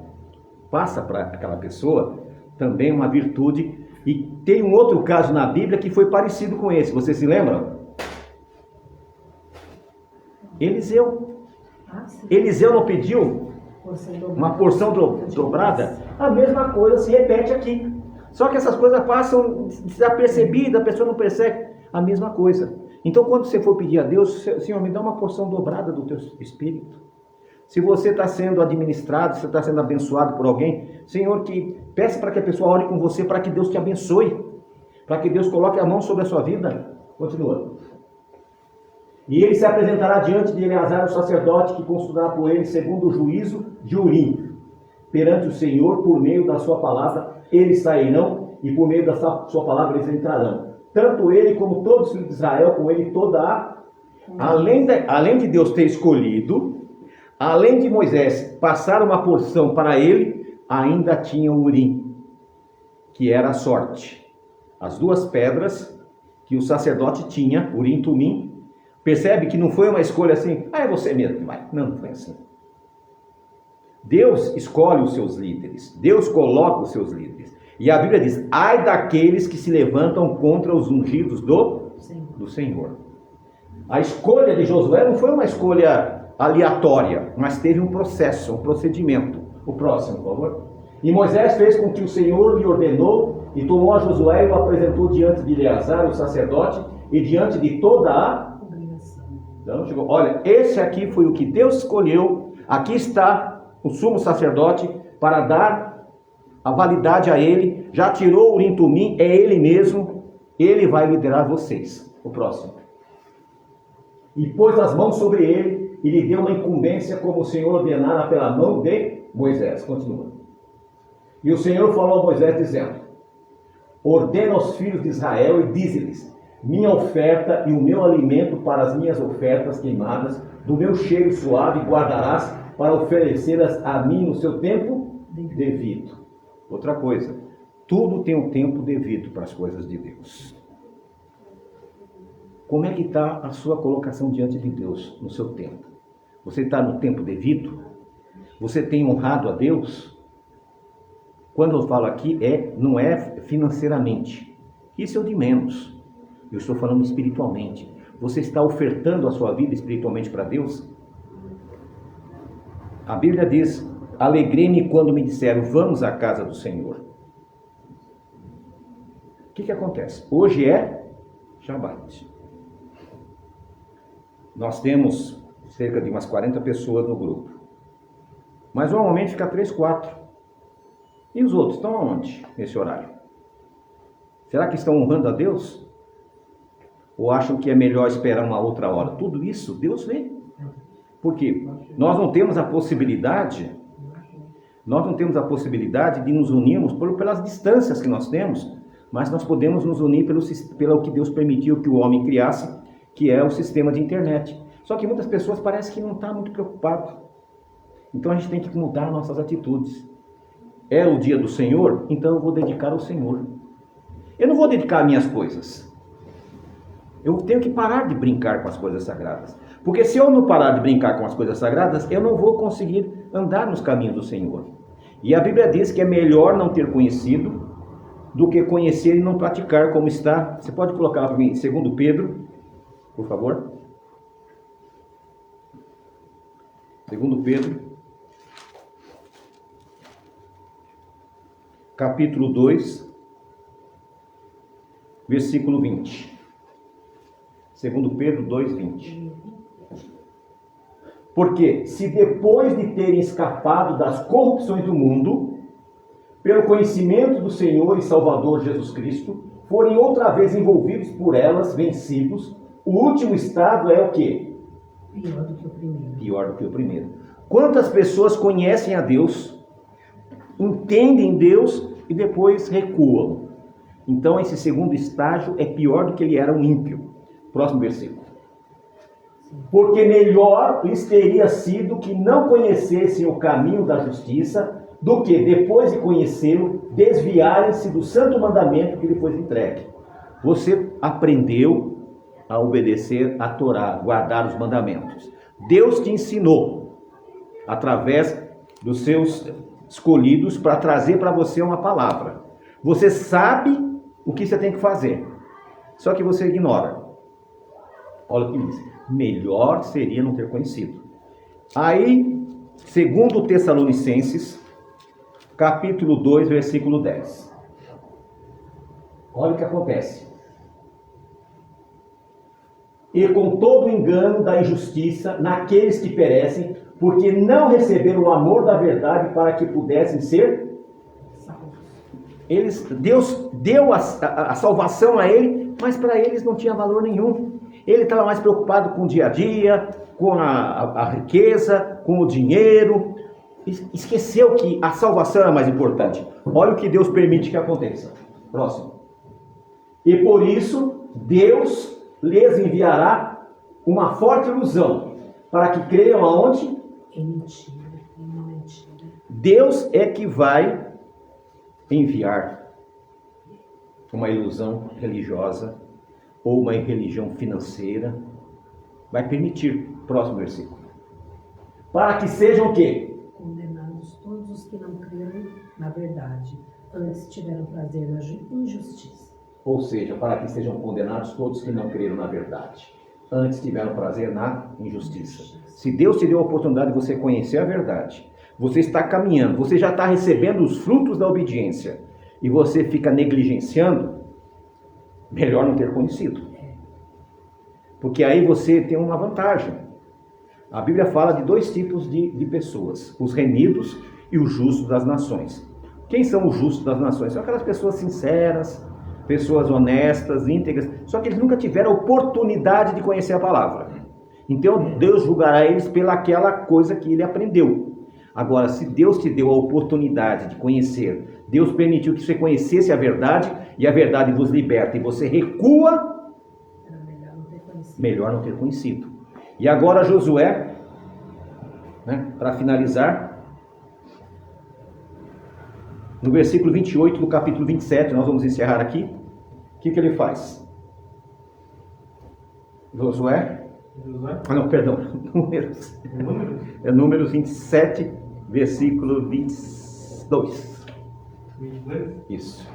passa para aquela pessoa também uma virtude. E tem um outro caso na Bíblia que foi parecido com esse. Você se lembra? Eliseu. Eliseu não pediu uma porção dobrada? A mesma coisa se repete aqui. Só que essas coisas passam desapercebidas, a pessoa não percebe a mesma coisa. Então, quando você for pedir a Deus, Senhor, me dá uma porção dobrada do teu Espírito. Se você está sendo administrado, se está sendo abençoado por alguém, Senhor, que peça para que a pessoa ore com você, para que Deus te abençoe, para que Deus coloque a mão sobre a sua vida. Continua. E ele se apresentará diante de Eleazar, o sacerdote, que consultará por ele segundo o juízo de Urim, perante o Senhor, por meio da sua palavra, eles sairão, e por meio da sua palavra eles entrarão. Tanto ele como todos os filhos de Israel, com ele toda a... Além de Deus ter escolhido, além de Moisés passar uma porção para ele, ainda tinha o Urim, que era a sorte. As duas pedras que o sacerdote tinha, Urim e Tumim. Percebe que não foi uma escolha assim, é você mesmo que vai. Não foi assim. Deus escolhe os seus líderes. Deus coloca os seus líderes. E a Bíblia diz, ai daqueles que se levantam contra os ungidos do Senhor. A escolha de Josué não foi uma escolha aleatória, mas teve um processo, um procedimento. O próximo, por favor. E Moisés fez com que o Senhor lhe ordenou, e tomou a Josué e o apresentou diante de Eleazar, o sacerdote, e diante de toda a... Então, chegou, olha, esse aqui foi o que Deus escolheu, aqui está o sumo sacerdote, para dar a validade a ele, já tirou o Urim e Tumim, é ele mesmo, ele vai liderar vocês. O próximo. E pôs as mãos sobre ele, e lhe deu uma incumbência, como o Senhor ordenara pela mão de Moisés. Continua. E o Senhor falou a Moisés, dizendo, ordena aos filhos de Israel e dize-lhes, minha oferta e o meu alimento para as minhas ofertas queimadas, do meu cheiro suave guardarás para oferecê-las a mim no seu tempo devido. Outra coisa, tudo tem um tempo devido para as coisas de Deus. Como é que está a sua colocação diante de Deus no seu tempo? Você está no tempo devido? Você tem honrado a Deus? Quando eu falo aqui, não é financeiramente. Isso é o de menos. Eu estou falando espiritualmente. Você está ofertando a sua vida espiritualmente para Deus? A Bíblia diz, alegrei-me quando me disseram, vamos à casa do Senhor. O que acontece? Hoje é Shabat. Nós temos cerca de umas 40 pessoas no grupo. Mas normalmente fica 3, 4. E os outros estão aonde nesse horário? Será que estão honrando a Deus? Ou acham que é melhor esperar uma outra hora? Tudo isso Deus vê. Por quê? Nós não temos a possibilidade de nos unirmos pelas distâncias que nós temos, mas nós podemos nos unir pelo que Deus permitiu que o homem criasse, que é o sistema de internet. Só que muitas pessoas parecem que não estão muito preocupadas. Então a gente tem que mudar nossas atitudes. É o dia do Senhor, então eu vou dedicar ao Senhor. Eu não vou dedicar minhas coisas. Eu tenho que parar de brincar com as coisas sagradas. Porque se eu não parar de brincar com as coisas sagradas, eu não vou conseguir andar nos caminhos do Senhor. E a Bíblia diz que é melhor não ter conhecido do que conhecer e não praticar, como está. Você pode colocar para mim, 2 Pedro, por favor. 2 Pedro, capítulo 2, versículo 20. 2 Pedro 2, 20. Porque se depois de terem escapado das corrupções do mundo, pelo conhecimento do Senhor e Salvador Jesus Cristo, forem outra vez envolvidos por elas, vencidos, o último estado é o quê? Pior do que o primeiro. Pior do que o primeiro. Quantas pessoas conhecem a Deus, entendem Deus e depois recuam? Então esse segundo estágio é pior do que ele era um ímpio. Próximo versículo. Porque melhor lhes teria sido que não conhecessem o caminho da justiça, do que, depois de conhecê-lo, desviarem-se do santo mandamento que lhe foi entregue. Você aprendeu a obedecer a Torá, guardar os mandamentos. Deus te ensinou, através dos seus escolhidos, para trazer para você uma palavra. Você sabe o que você tem que fazer, só que você ignora. Olha o que diz. Melhor seria não ter conhecido. Aí, segundo Tessalonicenses, capítulo 2, versículo 10. Olha o que acontece. E com todo o engano da injustiça naqueles que perecem, porque não receberam o amor da verdade para que pudessem ser salvos. Deus deu a salvação a ele, mas para eles não tinha valor nenhum. Ele estava mais preocupado com o dia a dia, com a riqueza, com o dinheiro. Esqueceu que a salvação é mais importante. Olha o que Deus permite que aconteça. Próximo. E por isso, Deus lhes enviará uma forte ilusão, para que creiam aonde? É mentira, é uma mentira. Deus é que vai enviar uma ilusão religiosa, ou uma religião financeira. Vai permitir. Próximo versículo. Para que sejam o quê? Condenados todos os que não creram na verdade, antes tiveram prazer na injustiça. Ou seja, para que sejam condenados todos que não creram na verdade, antes tiveram prazer na injustiça. Se Deus te deu a oportunidade de você conhecer a verdade, você está caminhando, você já está recebendo os frutos da obediência, e você fica negligenciando, melhor não ter conhecido. Porque aí você tem uma vantagem. A Bíblia fala de dois tipos de pessoas: os remidos e os justos das nações. Quem são os justos das nações? São aquelas pessoas sinceras, pessoas honestas, íntegras, só que eles nunca tiveram a oportunidade de conhecer a palavra. Então Deus julgará eles pelaquela coisa que ele aprendeu. Agora, se Deus te deu a oportunidade de conhecer, Deus permitiu que você conhecesse a verdade, e a verdade vos liberta, e você recua, melhor não ter conhecido. E agora Josué, para finalizar, no versículo 28 do capítulo 27, nós vamos encerrar aqui. O que ele faz? Josué? Números. É Números 27, versículo 22. 22? Isso.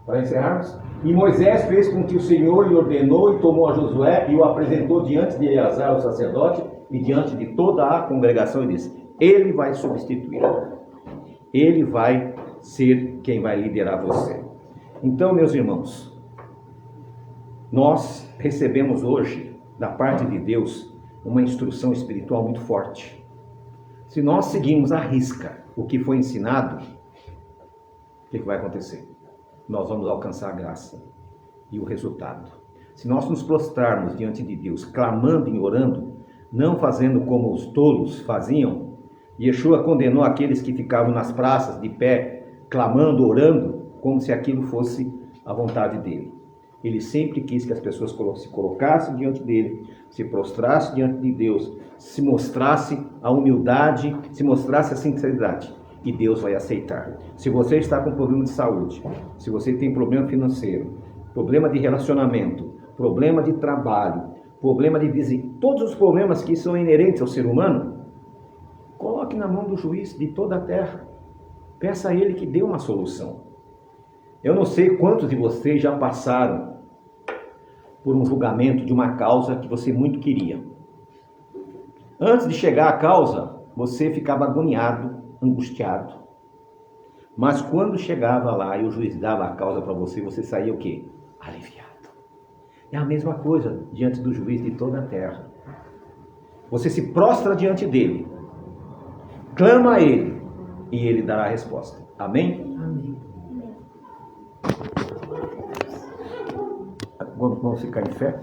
Para encerrarmos. E Moisés fez com que o Senhor lhe ordenou, e tomou a Josué e o apresentou diante de Eleazar, o sacerdote, e diante de toda a congregação, e disse: ele vai substituir. Ele vai ser quem vai liderar você. Então, meus irmãos, nós recebemos hoje, da parte de Deus, uma instrução espiritual muito forte. Se nós seguirmos à risca o que foi ensinado, o que vai acontecer? Nós vamos alcançar a graça e o resultado. Se nós nos prostrarmos diante de Deus, clamando e orando, não fazendo como os tolos faziam, Yeshua condenou aqueles que ficavam nas praças de pé, clamando, orando, como se aquilo fosse a vontade dele. Ele sempre quis que as pessoas se colocassem diante dele, se prostrassem diante de Deus, se mostrasse a humildade, se mostrasse a sinceridade. E Deus vai aceitar. Se você está com problema de saúde, se você tem problema financeiro, problema de relacionamento, problema de trabalho, problema de visita, todos os problemas que são inerentes ao ser humano, coloque na mão do juiz de toda a terra. Peça a ele que dê uma solução. Eu não sei quantos de vocês já passaram por um julgamento de uma causa que você muito queria. Antes de chegar à causa, você ficava agoniado, angustiado. Mas quando chegava lá e o juiz dava a causa para você, você saía o quê? Aliviado. É a mesma coisa diante do juiz de toda a terra. Você se prostra diante dele, clama a ele e ele dará a resposta. Amém? Amém. Vamos ficar em fé?